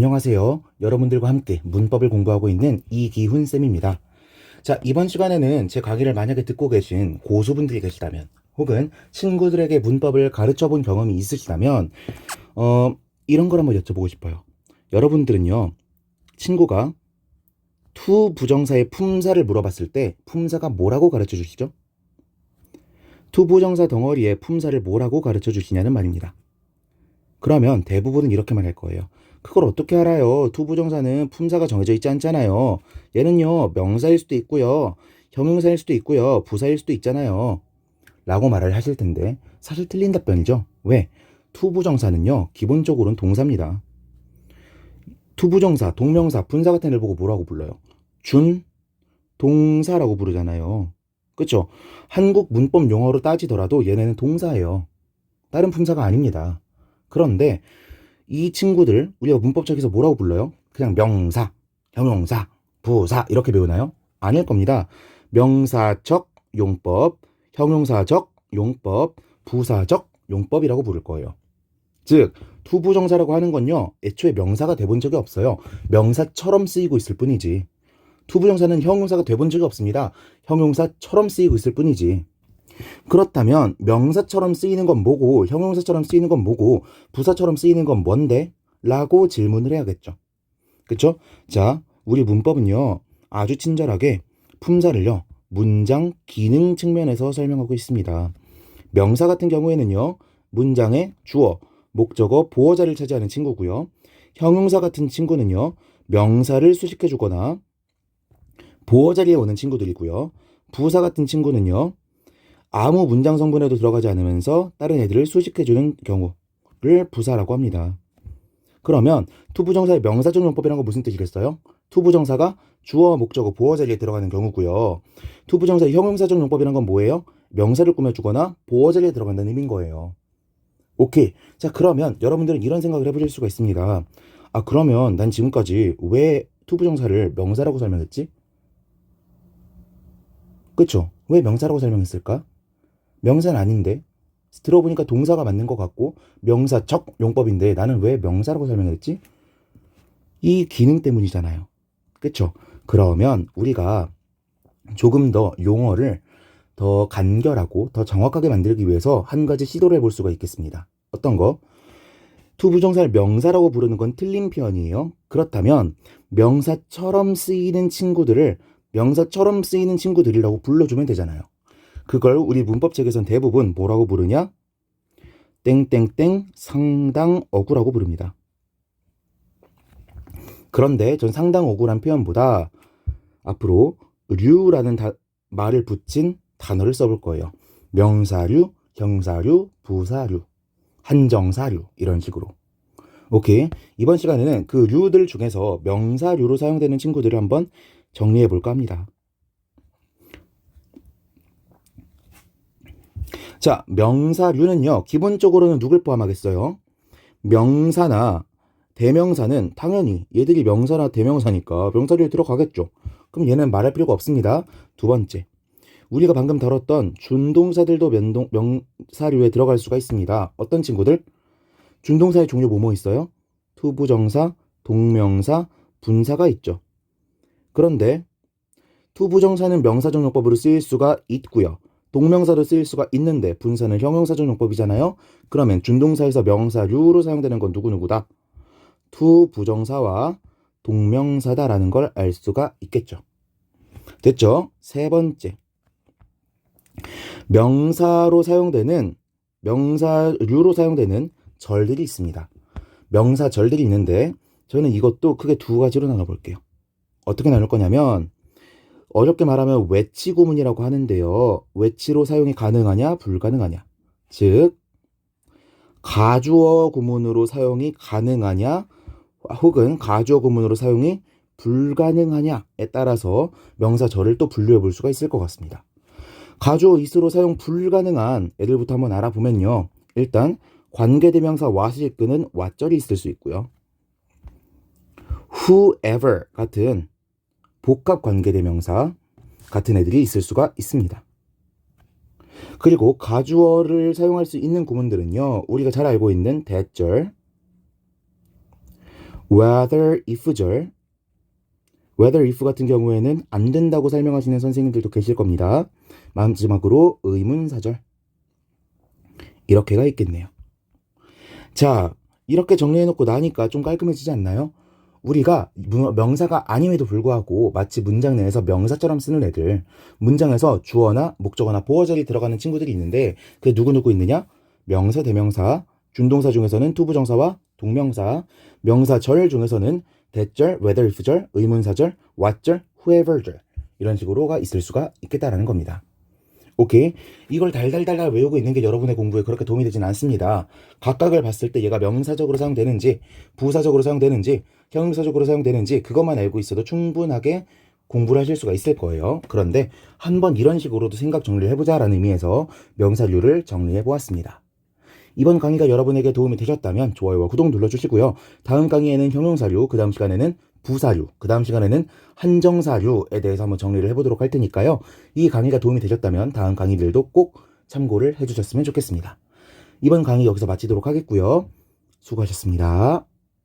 안녕하세요. 여러분들과 함께 문법을 공부하고 있는 이기훈 쌤입니다. 자, 이번 시간에는 제 강의를 만약에 듣고 계신 고수분들이 계시다면, 혹은 친구들에게 문법을 가르쳐 본 경험이 있으시다면, 이런 걸 한번 여쭤보고 싶어요. 여러분들은요, 친구가 투 부정사의 품사를 물어봤을 때 품사가 뭐라고 가르쳐 주시죠? 투 부정사 덩어리의 품사를 뭐라고 가르쳐 주시냐는 말입니다. 그러면 대부분은 이렇게 말할 거예요. 그걸 어떻게 알아요? 투부정사는 품사가 정해져 있지 않잖아요. 얘는요, 명사일 수도 있고요, 형용사일 수도 있고요, 부사일 수도 있잖아요. 라고 말을 하실 텐데, 사실 틀린 답변이죠. 왜? 투부정사는요, 기본적으로는 동사입니다. 투부정사, 동명사, 분사 같은 애를 보고 뭐라고 불러요? 동사라고 부르잖아요. 그쵸? 한국 문법 용어로 따지더라도 얘네는 동사예요. 다른 품사가 아닙니다. 그런데 이 친구들 우리가 문법책에서 뭐라고 불러요? 그냥 명사, 형용사, 부사 이렇게 배우나요? 아닐 겁니다. 명사적 용법, 형용사적 용법, 부사적 용법이라고 부를 거예요. 즉, 투부정사라고 하는 건요, 애초에 명사가 돼본 적이 없어요. 명사처럼 쓰이고 있을 뿐이지. 투부정사는 형용사가 돼본 적이 없습니다. 형용사처럼 쓰이고 있을 뿐이지. 그렇다면 명사처럼 쓰이는 건 뭐고, 형용사처럼 쓰이는 건 뭐고, 부사처럼 쓰이는 건 뭔데? 라고 질문을 해야겠죠. 그쵸? 자, 우리 문법은요, 아주 친절하게 품사를요, 문장 기능 측면에서 설명하고 있습니다. 명사 같은 경우에는요, 문장의 주어, 목적어, 보어자를 차지하는 친구고요. 형용사 같은 친구는요, 명사를 수식해주거나 보어자리에 오는 친구들이고요. 부사 같은 친구는요, 아무 문장 성분에도 들어가지 않으면서 다른 애들을 수식해주는 경우를 부사라고 합니다. 그러면 투부정사의 명사적 용법이란 건 무슨 뜻이겠어요? 투부정사가 주어, 목적어, 보어 자리에 들어가는 경우고요. 투부정사의 형용사적 용법이란 건 뭐예요? 명사를 꾸며주거나 보어 자리에 들어간다는 의미인 거예요. 오케이. 자, 그러면 여러분들은 이런 생각을 해보실 수가 있습니다. 아, 그러면 난 지금까지 왜 투부정사를 명사라고 설명했지? 그쵸? 왜 명사라고 설명했을까? 명사는 아닌데, 들어보니까 동사가 맞는 것 같고 명사적 용법인데 나는 왜 명사라고 설명했지? 이 기능 때문이잖아요. 그쵸? 그러면 우리가 조금 더 용어를 더 간결하고 더 정확하게 만들기 위해서 한 가지 시도를 해볼 수가 있겠습니다. 어떤 거? 투부정사를 명사라고 부르는 건 틀린 표현이에요. 그렇다면 명사처럼 쓰이는 친구들을 명사처럼 쓰이는 친구들이라고 불러주면 되잖아요. 그걸 우리 문법책에선 대부분 뭐라고 부르냐? 땡땡땡 상당어구라고 부릅니다. 그런데 전 상당어구란 표현보다 앞으로 류라는 말을 붙인 단어를 써볼 거예요. 명사류, 형사류, 부사류, 한정사류 이런 식으로. 오케이. 이번 시간에는 그 류들 중에서 명사류로 사용되는 친구들을 한번 정리해 볼까 합니다. 자, 명사류는요, 기본적으로는 누굴 포함하겠어요? 명사나 대명사는 당연히 얘들이 명사나 대명사니까 명사류에 들어가겠죠. 그럼 얘는 말할 필요가 없습니다. 두 번째, 우리가 방금 다뤘던 준동사들도 명사류에 들어갈 수가 있습니다. 어떤 친구들? 준동사의 종류 뭐뭐 있어요? 투부정사, 동명사, 분사가 있죠. 그런데 투부정사는 명사적 용법으로 쓰일 수가 있고요. 동명사로 쓰일 수가 있는데 분사는 형용사적 용법이잖아요. 그러면 준동사에서 명사류로 사용되는 건 누구누구다? 투부정사와 동명사다라는 걸 알 수가 있겠죠. 됐죠? 세 번째, 명사류로 사용되는 절들이 있습니다. 명사절들이 있는데 저는 이것도 크게 두 가지로 나눠볼게요. 어떻게 나눌 거냐면, 어렵게 말하면 외치 구문이라고 하는데요. 외치로 사용이 가능하냐, 불가능하냐. 즉, 가주어 구문으로 사용이 가능하냐, 혹은 가주어 구문으로 사용이 불가능하냐에 따라서 명사절을 또 분류해 볼 수가 있을 것 같습니다. 가주어 is로 사용 불가능한 애들부터 한번 알아보면요. 일단 관계대명사 what이끄는 what절이 있을 수 있고요. whoever 같은 복합 관계대명사 같은 애들이 있을 수가 있습니다. 그리고 가주어를 사용할 수 있는 구문들은요, 우리가 잘 알고 있는 대절, whether if절. whether if 같은 경우에는 안 된다고 설명하시는 선생님들도 계실 겁니다. 마지막으로 의문사절. 이렇게가 있겠네요. 자, 이렇게 정리해놓고 나니까 좀 깔끔해지지 않나요? 우리가 명사가 아님에도 불구하고 마치 문장 내에서 명사처럼 쓰는 애들, 문장에서 주어나 목적어나 보어절이 들어가는 친구들이 있는데 그게 누구 있느냐? 명사, 대명사, 준동사 중에서는 투부정사와 동명사, 명사절 중에서는 대절, whether if절, 의문사절, what절, whoever절 이런 식으로가 있을 수가 있겠다라는 겁니다. 오케이. 이걸 달달달달 외우고 있는 게 여러분의 공부에 그렇게 도움이 되진 않습니다. 각각을 봤을 때 얘가 명사적으로 사용되는지, 부사적으로 사용되는지, 형용사적으로 사용되는지 그것만 알고 있어도 충분하게 공부를 하실 수가 있을 거예요. 그런데 한번 이런 식으로도 생각 정리를 해보자라는 의미에서 명사류를 정리해 보았습니다. 이번 강의가 여러분에게 도움이 되셨다면 좋아요와 구독 눌러주시고요. 다음 강의에는 형용사류, 그 다음 시간에는 부사류, 그 다음 시간에는 한정사류에 대해서 한번 정리를 해보도록 할 테니까요. 이 강의가 도움이 되셨다면 다음 강의들도 꼭 참고를 해주셨으면 좋겠습니다. 이번 강의 여기서 마치도록 하겠고요. 수고하셨습니다.